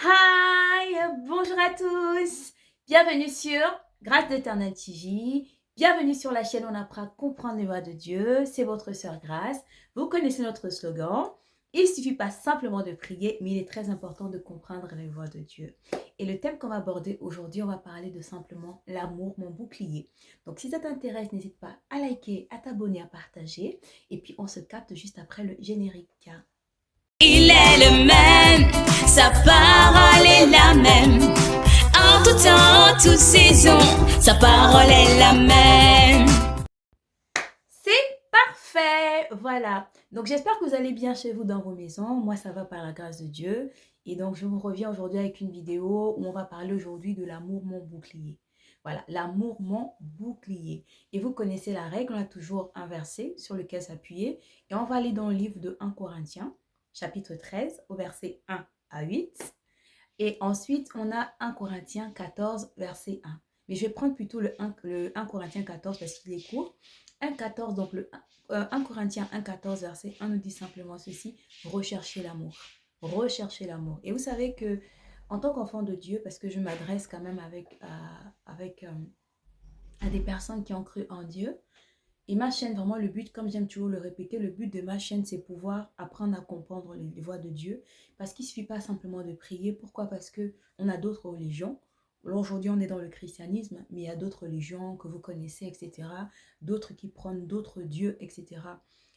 Hi, bonjour à tous. Bienvenue sur Grâce d'Éternel TV. Bienvenue sur la chaîne où on apprend à comprendre les voies de Dieu. C'est votre sœur Grâce. Vous connaissez notre slogan. Il ne suffit pas simplement de prier, mais il est très important de comprendre les voies de Dieu. Et le thème qu'on va aborder aujourd'hui, on va parler de simplement l'amour, mon bouclier. Donc si ça t'intéresse, n'hésite pas à liker, à t'abonner, à partager. Et puis on se capte juste après le générique. Il est le même, sa parole est la même. En tout temps, en toute saison, sa parole est la même. C'est parfait, voilà. Donc j'espère que vous allez bien chez vous dans vos maisons. Moi, ça va par la grâce de Dieu. Et donc je vous reviens aujourd'hui avec une vidéo où on va parler aujourd'hui de l'amour mon bouclier. Voilà, l'amour mon bouclier. Et vous connaissez la règle, on a toujours un verset sur lequel s'appuyer. Et on va aller dans le livre de 1 Corinthiens, chapitre 13, au verset 1 à 8. Et ensuite, on a 1 Corinthiens 14, verset 1. Mais je vais prendre plutôt le 1 Corinthiens 14 parce qu'il est court. 1,14, donc le 1 Corinthiens 1,14, verset 1 nous dit simplement ceci: recherchez l'amour. Recherchez l'amour. Et vous savez que, en tant qu'enfant de Dieu, parce que je m'adresse quand même à des personnes qui ont cru en Dieu, et ma chaîne, vraiment, le but, comme j'aime toujours le répéter, le but de ma chaîne, c'est pouvoir apprendre à comprendre les voies de Dieu. Parce qu'il ne suffit pas simplement de prier. Pourquoi? Parce qu'on a d'autres religions. Aujourd'hui, on est dans le christianisme, mais il y a d'autres religions que vous connaissez, etc. D'autres qui prennent d'autres dieux, etc.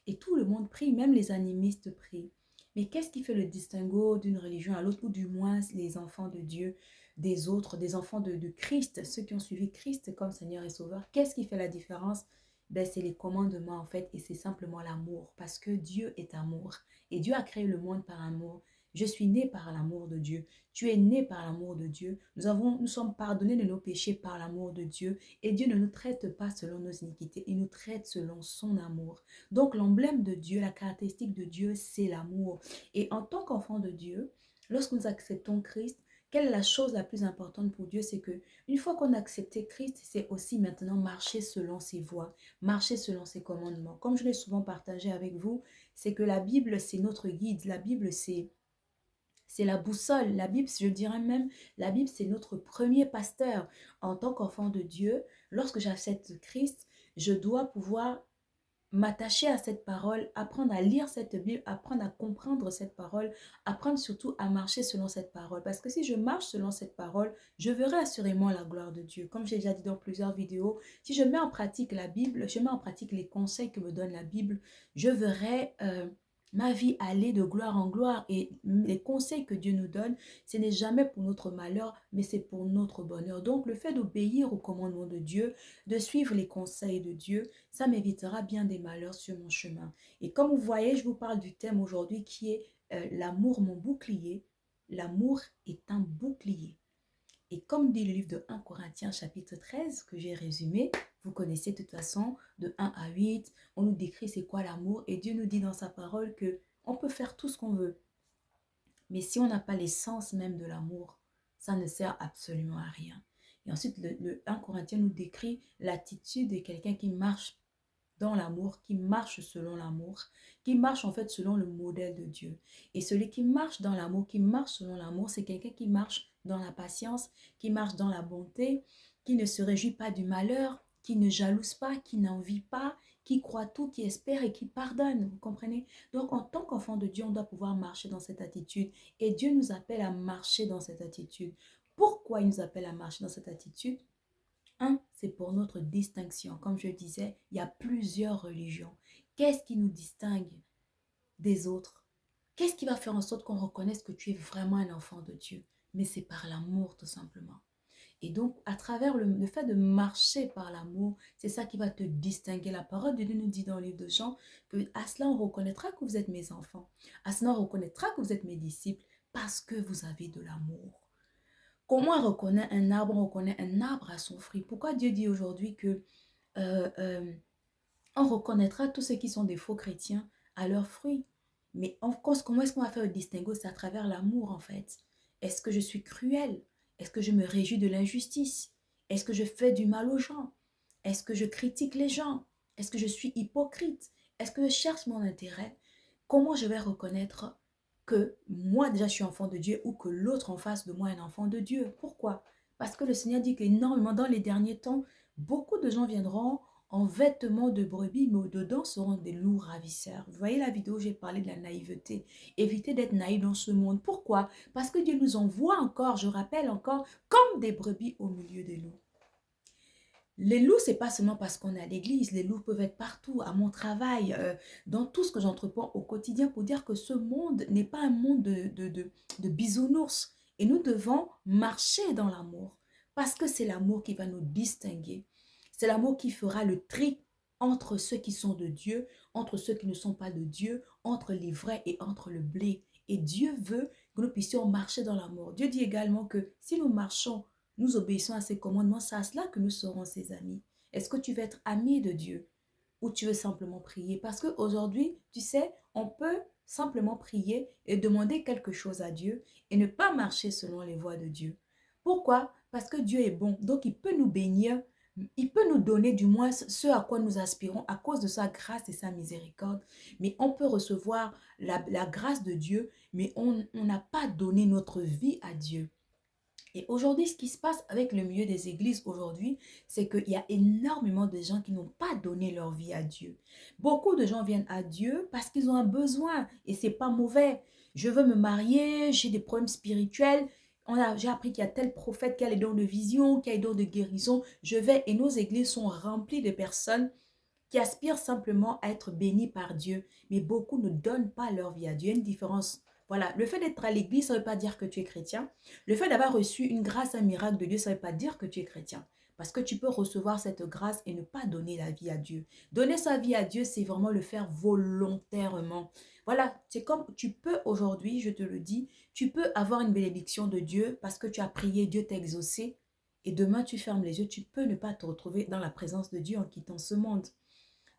Et tout le monde prie, même les animistes prient. Mais qu'est-ce qui fait le distinguo d'une religion à l'autre, ou du moins les enfants de Dieu des autres, des enfants de Christ, ceux qui ont suivi Christ comme Seigneur et Sauveur? Qu'est-ce qui fait la différence? Ben, c'est les commandements en fait, et c'est simplement l'amour, parce que Dieu est amour et Dieu a créé le monde par amour. Je suis né par l'amour de Dieu, tu es né par l'amour de Dieu, nous sommes pardonnés de nos péchés par l'amour de Dieu, et Dieu ne nous traite pas selon nos iniquités, il nous traite selon son amour. Donc l'emblème de Dieu, la caractéristique de Dieu, c'est l'amour. Et en tant qu'enfant de Dieu, lorsque nous acceptons Christ, quelle est la chose la plus importante pour Dieu? C'est que une fois qu'on a accepté Christ, c'est aussi maintenant marcher selon ses voies, marcher selon ses commandements. Comme je l'ai souvent partagé avec vous, c'est que la Bible, c'est notre guide. La Bible, c'est la boussole. La Bible, je dirais même, la Bible, c'est notre premier pasteur. En tant qu'enfant de Dieu, lorsque j'accepte Christ, je dois pouvoir m'attacher à cette parole, apprendre à lire cette Bible, apprendre à comprendre cette parole, apprendre surtout à marcher selon cette parole. Parce que si je marche selon cette parole, je verrai assurément la gloire de Dieu. Comme j'ai déjà dit dans plusieurs vidéos, si je mets en pratique la Bible, je mets en pratique les conseils que me donne la Bible, je verrai ma vie aller de gloire en gloire. Et les conseils que Dieu nous donne, ce n'est jamais pour notre malheur, mais c'est pour notre bonheur. Donc le fait d'obéir au commandement de Dieu, de suivre les conseils de Dieu, ça m'évitera bien des malheurs sur mon chemin. Et comme vous voyez, je vous parle du thème aujourd'hui qui est l'amour, mon bouclier. L'amour est un bouclier. Et comme dit le livre de 1 Corinthiens chapitre 13 que j'ai résumé, vous connaissez de toute façon de 1 à 8, on nous décrit c'est quoi l'amour, et Dieu nous dit dans sa parole que on peut faire tout ce qu'on veut. Mais si on n'a pas l'essence même de l'amour, ça ne sert absolument à rien. Et ensuite, le 1 Corinthiens nous décrit l'attitude de quelqu'un qui marche dans l'amour, qui marche selon l'amour, qui marche en fait selon le modèle de Dieu. Et celui qui marche dans l'amour, qui marche selon l'amour, c'est quelqu'un qui marche dans la patience, qui marche dans la bonté, qui ne se réjouit pas du malheur, qui ne jalouse pas, qui n'envie pas, qui croit tout, qui espère et qui pardonne. Vous comprenez? Donc, en tant qu'enfant de Dieu, on doit pouvoir marcher dans cette attitude. Et Dieu nous appelle à marcher dans cette attitude. Pourquoi il nous appelle à marcher dans cette attitude? Un, c'est pour notre distinction. Comme je disais, il y a plusieurs religions. Qu'est-ce qui nous distingue des autres? Qu'est-ce qui va faire en sorte qu'on reconnaisse que tu es vraiment un enfant de Dieu? Mais c'est par l'amour, tout simplement. Et donc, à travers le fait de marcher par l'amour, c'est ça qui va te distinguer. La parole de Dieu nous dit dans le livre de Jean que à cela, on reconnaîtra que vous êtes mes enfants. À cela, on reconnaîtra que vous êtes mes disciples parce que vous avez de l'amour. Comment on reconnaît un arbre? On reconnaît un arbre à son fruit. Pourquoi Dieu dit aujourd'hui que euh, euh, on reconnaîtra tous ceux qui sont des faux chrétiens à leurs fruits? Mais en cause, comment est-ce qu'on va faire le distinguo? C'est à travers l'amour en fait. Est-ce que je suis cruel? Est-ce que je me réjouis de l'injustice? Est-ce que je fais du mal aux gens? Est-ce que je critique les gens? Est-ce que je suis hypocrite? Est-ce que je cherche mon intérêt? Comment je vais reconnaître que moi déjà je suis enfant de Dieu ou que l'autre en face de moi est un enfant de Dieu. Pourquoi? Parce que le Seigneur dit qu'énormément dans les derniers temps, beaucoup de gens viendront en vêtements de brebis, mais au-dedans seront des loups ravisseurs. Vous voyez la vidéo où j'ai parlé de la naïveté. Évitez d'être naïf dans ce monde. Pourquoi? Parce que Dieu nous envoie encore, je rappelle encore, comme des brebis au milieu des loups. Les loups, c'est pas seulement parce qu'on est à l'église. Les loups peuvent être partout, à mon travail, dans tout ce que j'entreprends au quotidien pour dire que ce monde n'est pas un monde de bisounours. Et nous devons marcher dans l'amour parce que c'est l'amour qui va nous distinguer. C'est l'amour qui fera le tri entre ceux qui sont de Dieu, entre ceux qui ne sont pas de Dieu, entre les vrais et entre le blé. Et Dieu veut que nous puissions marcher dans l'amour. Dieu dit également que si nous marchons, nous obéissons à ses commandements, c'est à cela que nous serons ses amis. Est-ce que tu veux être ami de Dieu ou tu veux simplement prier? Parce qu'aujourd'hui, tu sais, on peut simplement prier et demander quelque chose à Dieu et ne pas marcher selon les voies de Dieu. Pourquoi? Parce que Dieu est bon, donc il peut nous bénir, il peut nous donner du moins ce à quoi nous aspirons à cause de sa grâce et sa miséricorde. Mais on peut recevoir la grâce de Dieu, mais on n'a pas donné notre vie à Dieu. Et aujourd'hui, ce qui se passe avec le milieu des églises aujourd'hui, c'est qu'il y a énormément de gens qui n'ont pas donné leur vie à Dieu. Beaucoup de gens viennent à Dieu parce qu'ils ont un besoin et c'est pas mauvais. Je veux me marier, j'ai des problèmes spirituels. J'ai appris qu'il y a tel prophète qui a les dons de vision, qui a les dons de guérison. Je vais et nos églises sont remplies de personnes qui aspirent simplement à être bénis par Dieu. Mais beaucoup ne donnent pas leur vie à Dieu. Il y a une différence. Voilà, le fait d'être à l'église, ça ne veut pas dire que tu es chrétien. Le fait d'avoir reçu une grâce, un miracle de Dieu, ça ne veut pas dire que tu es chrétien. Parce que tu peux recevoir cette grâce et ne pas donner la vie à Dieu. Donner sa vie à Dieu, c'est vraiment le faire volontairement. Voilà, c'est comme tu peux aujourd'hui, je te le dis, tu peux avoir une bénédiction de Dieu parce que tu as prié, Dieu t'a exaucé. Et demain, tu fermes les yeux, tu peux ne pas te retrouver dans la présence de Dieu en quittant ce monde.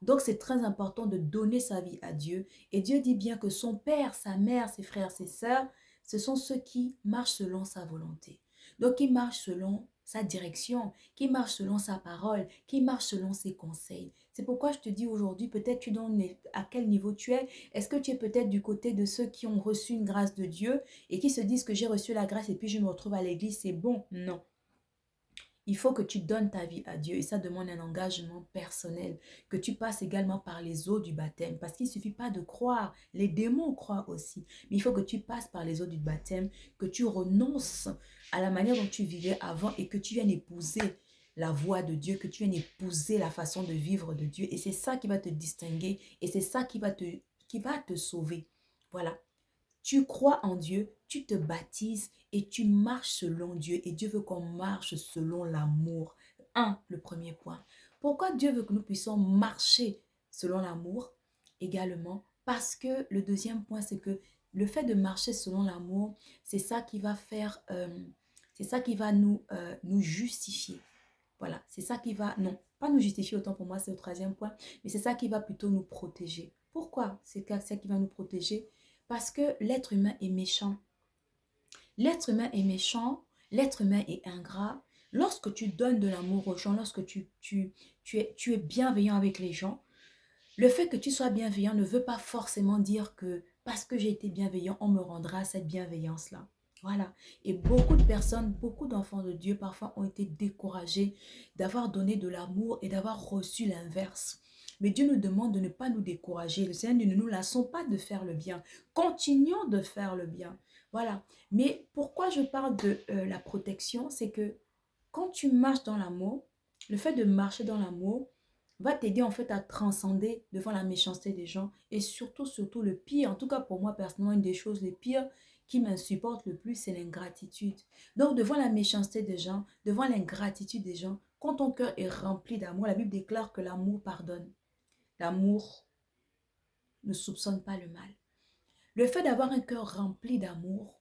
Donc, c'est très important de donner sa vie à Dieu. Et Dieu dit bien que son père, sa mère, ses frères, ses sœurs, ce sont ceux qui marchent selon sa volonté. Donc, qui marchent selon sa direction, qui marchent selon sa parole, qui marchent selon ses conseils. C'est pourquoi je te dis aujourd'hui, peut-être tu donnes à quel niveau tu es. Est-ce que tu es peut-être du côté de ceux qui ont reçu une grâce de Dieu et qui se disent que j'ai reçu la grâce et puis je me retrouve à l'église, c'est bon? Non. Il faut que tu donnes ta vie à Dieu et ça demande un engagement personnel, que tu passes également par les eaux du baptême parce qu'il ne suffit pas de croire, les démons croient aussi, mais il faut que tu passes par les eaux du baptême, que tu renonces à la manière dont tu vivais avant et que tu viennes épouser la voix de Dieu, que tu viennes épouser la façon de vivre de Dieu et c'est ça qui va te distinguer et c'est ça qui va te sauver. Voilà. Tu crois en Dieu, tu te baptises et tu marches selon Dieu. Et Dieu veut qu'on marche selon l'amour. Le premier point. Pourquoi Dieu veut que nous puissions marcher selon l'amour? Également, parce que le deuxième point, c'est que le fait de marcher selon l'amour, c'est ça qui va faire, c'est ça qui va nous justifier. Voilà, c'est ça qui va, non, pas nous justifier, autant pour moi, c'est le troisième point, mais c'est ça qui va plutôt nous protéger. Pourquoi c'est ça qui va nous protéger? Parce que l'être humain est méchant. L'être humain est méchant, l'être humain est ingrat. Lorsque tu donnes de l'amour aux gens, lorsque tu es bienveillant avec les gens, le fait que tu sois bienveillant ne veut pas forcément dire que parce que j'ai été bienveillant, on me rendra cette bienveillance-là. Voilà. Et beaucoup de personnes, beaucoup d'enfants de Dieu parfois ont été découragés d'avoir donné de l'amour et d'avoir reçu l'inverse. Mais Dieu nous demande de ne pas nous décourager. Le Seigneur, ne nous laissons pas de faire le bien. Continuons de faire le bien. Voilà. Mais pourquoi je parle de la protection? C'est que quand tu marches dans l'amour, le fait de marcher dans l'amour va t'aider en fait à transcender devant la méchanceté des gens. Et surtout le pire, en tout cas pour moi personnellement, une des choses les pires qui m'insupporte le plus, c'est l'ingratitude. Donc devant la méchanceté des gens, devant l'ingratitude des gens, quand ton cœur est rempli d'amour, la Bible déclare que l'amour pardonne. L'amour ne soupçonne pas le mal. Le fait d'avoir un cœur rempli d'amour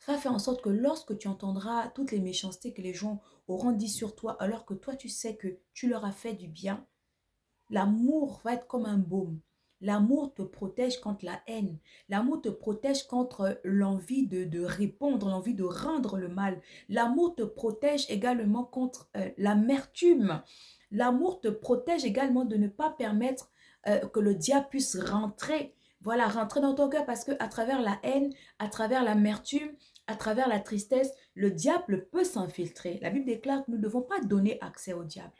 va faire en sorte que lorsque tu entendras toutes les méchancetés que les gens auront dit sur toi, alors que toi tu sais que tu leur as fait du bien, l'amour va être comme un baume. L'amour te protège contre la haine. L'amour te protège contre l'envie de répondre, l'envie de rendre le mal. L'amour te protège également contre l'amertume. L'amour te protège également de ne pas permettre que le diable puisse rentrer Voilà, rentrer dans ton cœur parce que à travers la haine, à travers l'amertume, à travers la tristesse, le diable peut s'infiltrer. La Bible déclare que nous ne devons pas donner accès au diable.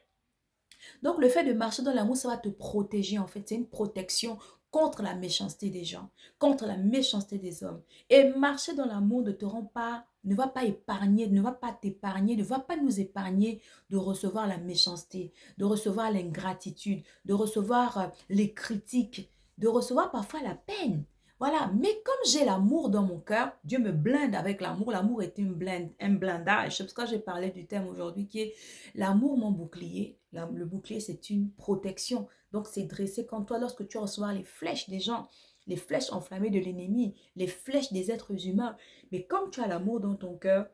Donc, le fait de marcher dans l'amour, ça va te protéger en fait. C'est une protection contre la méchanceté des gens, contre la méchanceté des hommes. Et marcher dans l'amour ne te rend pas, ne va pas épargner, ne va pas t'épargner, ne va pas nous épargner de recevoir la méchanceté, de recevoir l'ingratitude, de recevoir les critiques, de recevoir parfois la peine. Voilà, mais comme j'ai l'amour dans mon cœur, Dieu me blinde avec l'amour. L'amour est un blindage. C'est pour ça que j'ai parlé du thème aujourd'hui qui est l'amour, mon bouclier. Le bouclier, c'est une protection. Donc, c'est dressé contre toi lorsque tu reçois les flèches des gens, les flèches enflammées de l'ennemi, les flèches des êtres humains. Mais comme tu as l'amour dans ton cœur,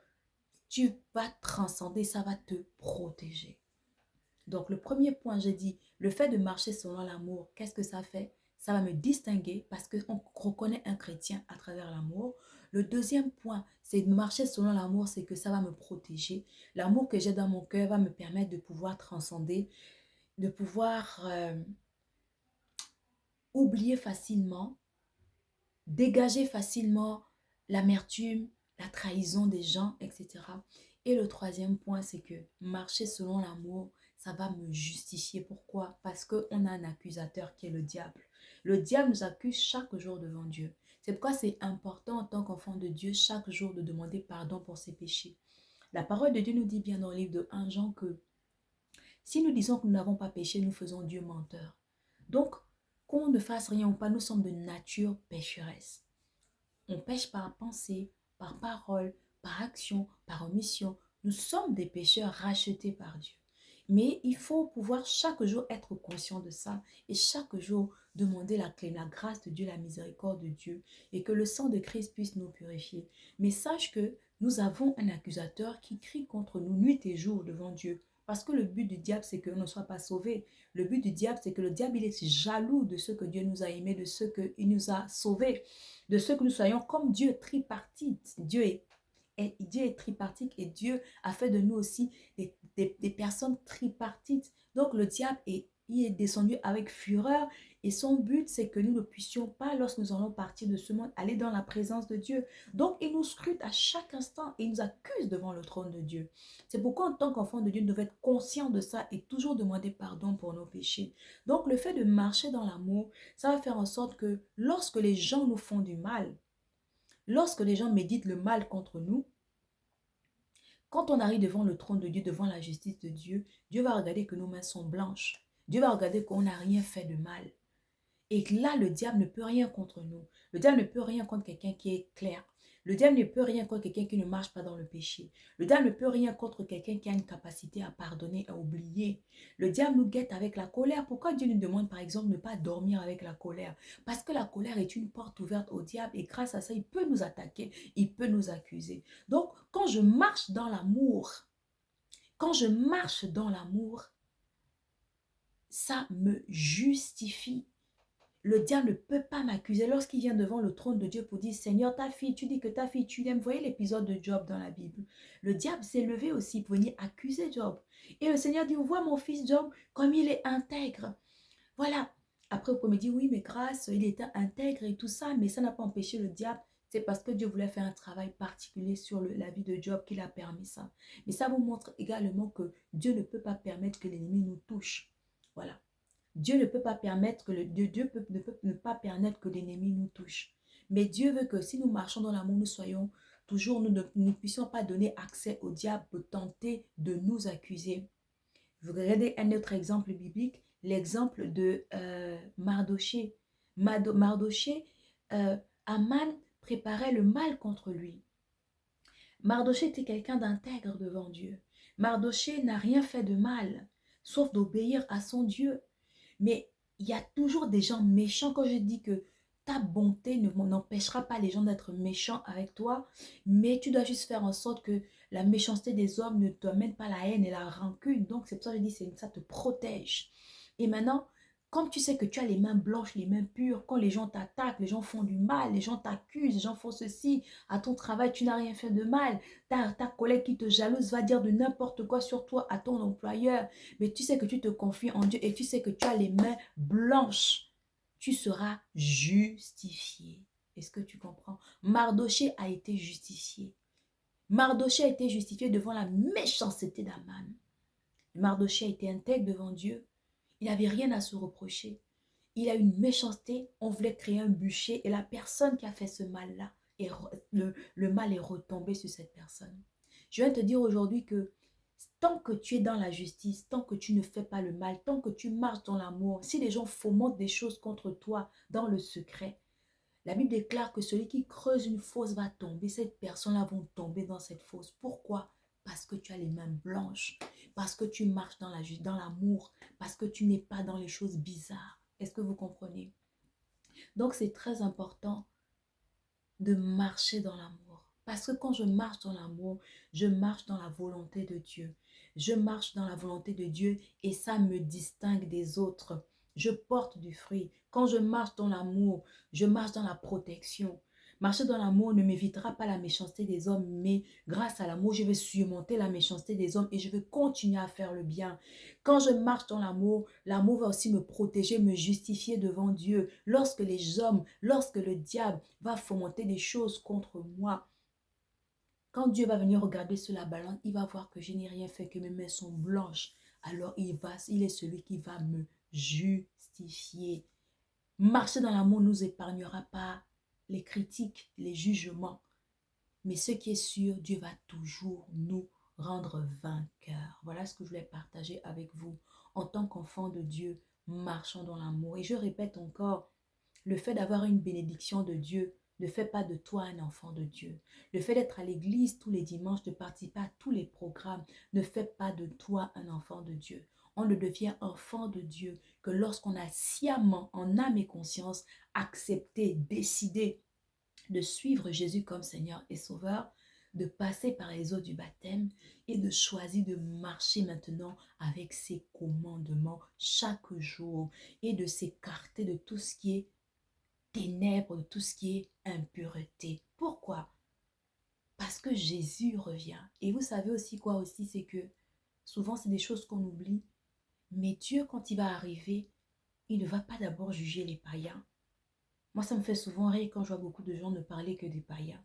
tu vas transcender, ça va te protéger. Donc, le premier point, j'ai dit, le fait de marcher selon l'amour, qu'est-ce que ça fait? Ça va me distinguer parce qu'on reconnaît un chrétien à travers l'amour. Le deuxième point, c'est de marcher selon l'amour, c'est que ça va me protéger. L'amour que j'ai dans mon cœur va me permettre de pouvoir transcender, de pouvoir oublier facilement, dégager facilement l'amertume, la trahison des gens, etc. Et le troisième point, c'est que marcher selon l'amour, ça va me justifier. Pourquoi? Parce qu'on a un accusateur qui est le diable. Le diable nous accuse chaque jour devant Dieu. C'est pourquoi c'est important en tant qu'enfant de Dieu chaque jour de demander pardon pour ses péchés. La parole de Dieu nous dit bien dans le livre de 1 Jean que si nous disons que nous n'avons pas péché, nous faisons Dieu menteur. Donc, qu'on ne fasse rien ou pas, nous sommes de nature pécheresse. On pêche par pensée, par parole, par action, par omission. Nous sommes des pécheurs rachetés par Dieu. Mais il faut pouvoir chaque jour être conscient de ça et chaque jour demander la clé, la grâce de Dieu, la miséricorde de Dieu et que le sang de Christ puisse nous purifier. Mais sache que nous avons un accusateur qui crie contre nous nuit et jour devant Dieu. Parce que le but du diable, c'est qu'on ne soit pas sauvé. Le but du diable, c'est que le diable, il est jaloux de ce que Dieu nous a aimés, de ce qu'il nous a sauvés, de ce que nous soyons comme Dieu tripartite. Dieu est tripartite et Dieu a fait de nous aussi des personnes tripartites. Donc le diable il est descendu avec fureur et son but c'est que nous ne puissions pas, lorsque nous allons partir de ce monde, aller dans la présence de Dieu. Donc il nous scrute à chaque instant et il nous accuse devant le trône de Dieu. C'est pourquoi en tant qu'enfant de Dieu, nous devons être conscients de ça et toujours demander pardon pour nos péchés. Donc le fait de marcher dans l'amour, ça va faire en sorte que lorsque les gens nous font du mal, lorsque les gens méditent le mal contre nous, quand on arrive devant le trône de Dieu, devant la justice de Dieu, Dieu va regarder que nos mains sont blanches. Dieu va regarder qu'on n'a rien fait de mal. Et là, le diable ne peut rien contre nous. Le diable ne peut rien contre quelqu'un qui est clair. Le diable ne peut rien contre quelqu'un qui ne marche pas dans le péché. Le diable ne peut rien contre quelqu'un qui a une capacité à pardonner, à oublier. Le diable nous guette avec la colère. Pourquoi Dieu nous demande, par exemple, de ne pas dormir avec la colère? Parce que la colère est une porte ouverte au diable et grâce à ça, il peut nous attaquer, il peut nous accuser. Donc, quand je marche dans l'amour, ça me justifie. Le diable ne peut pas m'accuser lorsqu'il vient devant le trône de Dieu pour dire, Seigneur, ta fille, tu dis que ta fille, tu l'aimes. Vous voyez l'épisode de Job dans la Bible. Le diable s'est levé aussi pour venir accuser Job. Et le Seigneur dit, vois mon fils Job, comme il est intègre. Voilà. Après, vous pouvez me dire, oui, mais grâce, il était intègre et tout ça, mais ça n'a pas empêché le diable. C'est parce que Dieu voulait faire un travail particulier sur la vie de Job qu'il a permis ça. Mais ça vous montre également que Dieu ne peut pas permettre que l'ennemi nous touche. Voilà. Dieu ne peut pas permettre que ne peut ne pas permettre que l'ennemi nous touche. Mais Dieu veut que si nous marchons dans l'amour, nous soyons toujours, nous ne puissions pas donner accès au diable pour tenter de nous accuser. Vous regardez un autre exemple biblique, l'exemple de Mardoché. Mardoché, Aman préparait le mal contre lui. Mardoché était quelqu'un d'intègre devant Dieu. Mardoché n'a rien fait de mal, sauf d'obéir à son Dieu. Mais il y a toujours des gens méchants. Quand je dis que ta bonté n'empêchera pas les gens d'être méchants avec toi, mais tu dois juste faire en sorte que la méchanceté des hommes ne t'amène pas la haine et la rancune. Donc c'est pour ça que je dis que ça te protège. Et maintenant, quand tu sais que tu as les mains blanches, les mains pures, quand les gens t'attaquent, les gens font du mal, les gens t'accusent, les gens font ceci, à ton travail, tu n'as rien fait de mal, ta collègue qui te jalouse va dire de n'importe quoi sur toi à ton employeur, mais tu sais que tu te confies en Dieu et tu sais que tu as les mains blanches. tu seras justifié. Est-ce que tu comprends? Mardoché a été justifié. Mardoché a été justifié devant la méchanceté d'Aman. Mardoché a été intègre devant Dieu. Il n'avait rien à se reprocher. Il a une méchanceté, on voulait créer un bûcher et la personne qui a fait ce mal-là, le mal est retombé sur cette personne. Je viens te dire aujourd'hui que tant que tu es dans la justice, tant que tu ne fais pas le mal, tant que tu marches dans l'amour, si les gens fomentent des choses contre toi dans le secret, la Bible déclare que celui qui creuse une fosse va tomber. Cette personne-là va tomber dans cette fosse. Pourquoi? Parce que tu as les mains blanches, parce que tu marches dans l'amour, parce que tu n'es pas dans les choses bizarres. Est-ce que vous comprenez? Donc, c'est très important de marcher dans l'amour. Parce que quand je marche dans l'amour, je marche dans la volonté de Dieu. Je marche dans la volonté de Dieu et ça me distingue des autres. Je porte du fruit. Quand je marche dans l'amour, je marche dans la protection. Marcher dans l'amour ne m'évitera pas la méchanceté des hommes, mais grâce à l'amour, je vais surmonter la méchanceté des hommes et je vais continuer à faire le bien. Quand je marche dans l'amour, l'amour va aussi me protéger, me justifier devant Dieu. Lorsque les hommes, lorsque le diable va fomenter des choses contre moi, quand Dieu va venir regarder sur la balance, il va voir que je n'ai rien fait, que mes mains sont blanches. Alors il est celui qui va me justifier. Marcher dans l'amour ne nous épargnera pas les critiques, les jugements. Mais ce qui est sûr, Dieu va toujours nous rendre vainqueurs. Voilà ce que je voulais partager avec vous. En tant qu'enfant de Dieu, marchons dans l'amour. Et je répète encore, le fait d'avoir une bénédiction de Dieu ne fait pas de toi un enfant de Dieu. Le fait d'être à l'église tous les dimanches, de participer à tous les programmes, ne fait pas de toi un enfant de Dieu. On ne devient enfant de Dieu que lorsqu'on a sciemment, en âme et conscience, accepté, décidé de suivre Jésus comme Seigneur et Sauveur, de passer par les eaux du baptême et de choisir de marcher maintenant avec ses commandements chaque jour et de s'écarter de tout ce qui est ténèbres, de tout ce qui est impureté. Pourquoi? Parce que Jésus revient. Et vous savez aussi quoi aussi, c'est que souvent c'est des choses qu'on oublie, mais Dieu quand il va arriver, il ne va pas d'abord juger les païens. Moi ça me fait souvent rire quand je vois beaucoup de gens ne parler que des païens.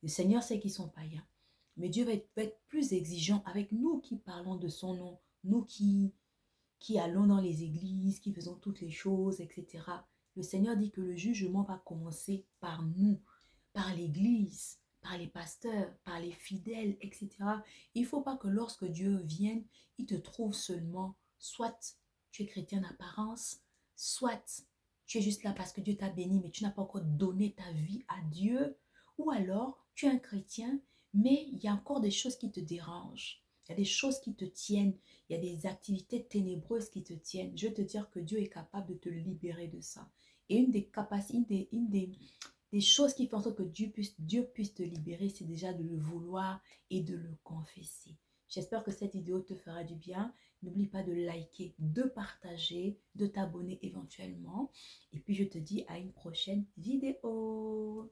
Le Seigneur sait qu'ils sont païens, mais Dieu va être plus exigeant avec nous qui parlons de son nom, nous qui allons dans les églises, qui faisons toutes les choses, etc. Le Seigneur dit que le jugement va commencer par nous, par l'église, par les pasteurs, par les fidèles, etc. Il ne faut pas que lorsque Dieu vienne, il te trouve seulement, soit tu es chrétien d'apparence, soit tu es juste là parce que Dieu t'a béni, mais tu n'as pas encore donné ta vie à Dieu, ou alors tu es un chrétien, mais il y a encore des choses qui te dérangent. Il y a des choses qui te tiennent, il y a des activités ténébreuses qui te tiennent. Je veux te dire que Dieu est capable de te libérer de ça. Et une des capacités, des choses qui font en sorte que Dieu puisse te libérer, c'est déjà de le vouloir et de le confesser. J'espère que cette vidéo te fera du bien. N'oublie pas de liker, de partager, de t'abonner éventuellement. Et puis je te dis à une prochaine vidéo.